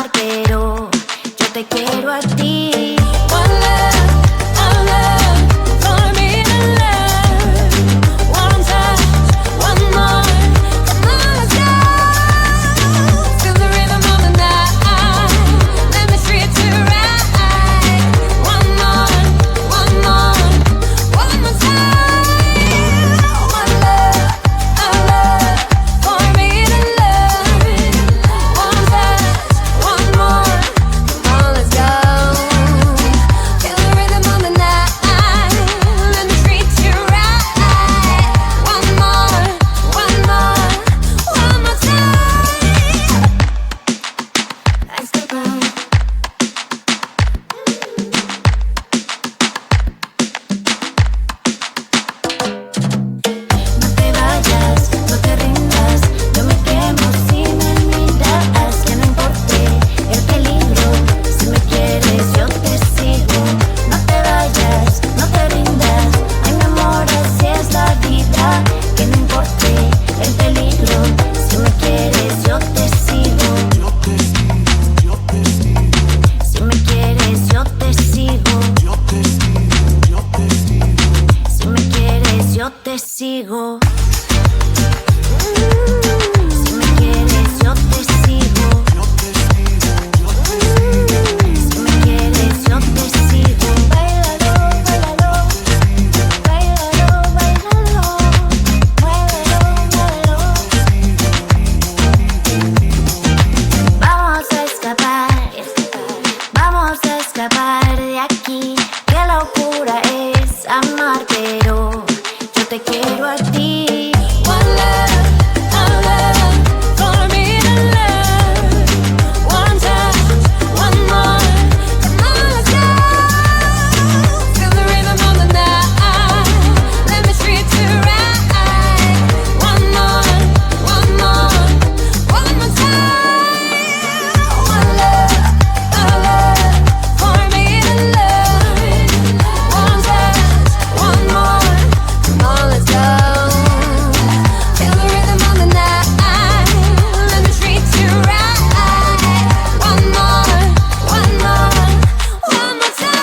amar, pero yo te quiero a ti. One love, for me to love. One touch, one more. Come on, let's go. Feel the rhythm of the night. Let me treat you right. One more, one more, one more time. One love, for me to love. One touch, one more. Come on, let's go. Feel the rhythm of the night. Let me treat you right. One more, one more, one more time. Let's go. No te vayas, no te rindas. Yo me quemo si me miras. Que no importe el peligro. Si me quieres, yo te sigo. No te vayas, no te rindas. Ay, mi amor, así es la vida. Que no importe el peligro. Si me quieres, yo te sigo. Si me quieres, yo te sigo. Si me quieres, yo te sigo. Si me quieres, yo te sigo. Si me quieres, yo te sigo. Báilalo, báilalo. Báilalo, báilalo. Muévelo, muévelo. Vamos a escapar. Vamos a escapar de aquí. Qué locura es amar, pero yo te quiero a ti. One love, for me to love. One touch, one more. Come on, let's go. Feel the rhythm of the night. Let me treat you right. One more, one more, one more time. One love, for me to love. One touch, one more. Come on, let's go. Feel the rhythm of the night. Let me treat you right. One more, one more, one more time.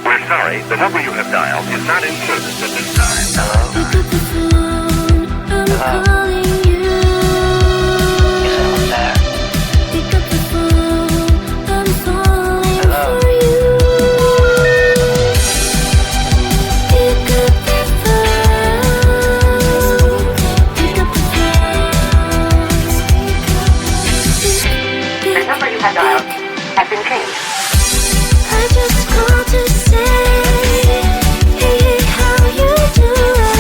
We're sorry, the number you have dialed is not in service at this time. Pick up the phone, I'm calling you. Pick up the phone, I'm falling for you. Pick up the phone, pick up the phone. The number you have dialed has been changed. I just called to say, hey, how you doing?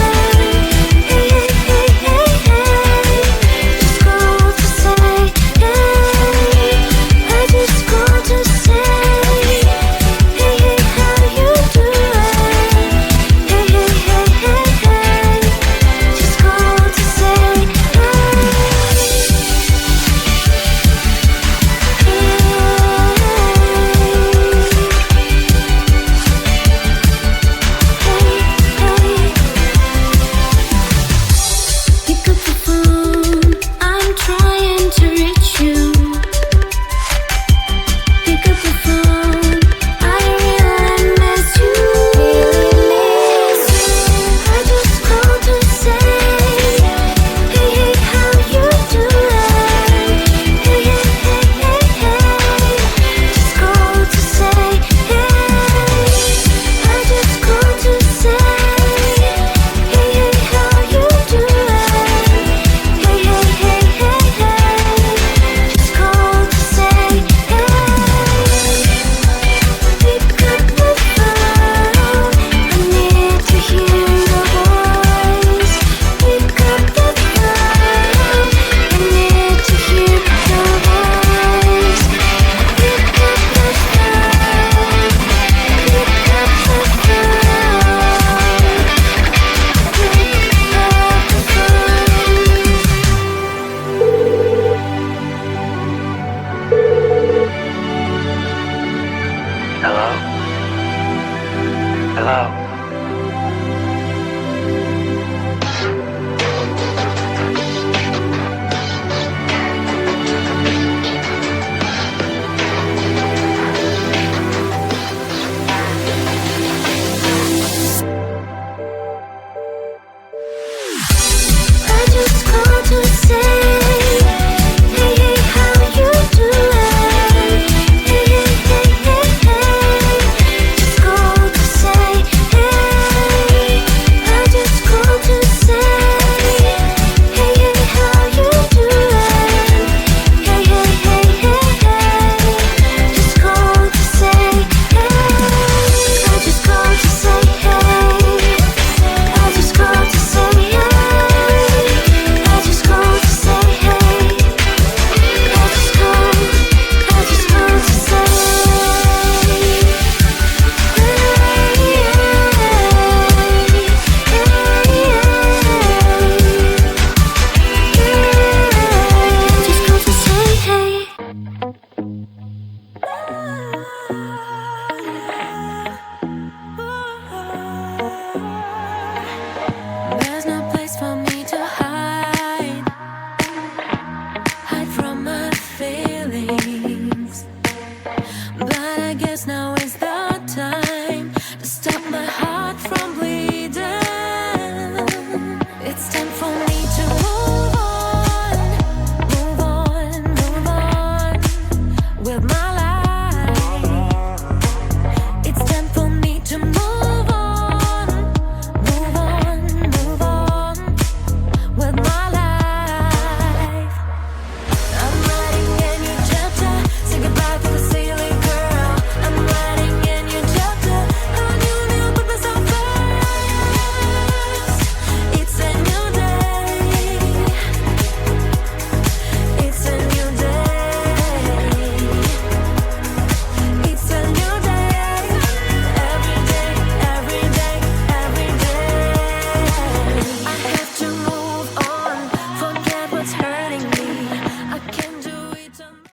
Hey, hey, hey, hey, hey. Hello. I just called to say, hey, hey, how you doing? Hey, hey, hey, hey, hey. Just called to say, hey. I just called to say, hey, hey, how you doing? Hey, hey, hey, hey, hey. Just called to say, hey. I just called to say, hey. I just called to say, hey. I just called to say, hey. I just called to say, just called to say, hey. There's no place for me to hide from my feelings. But I guess now is the time to stop my heart from bleeding. It's time for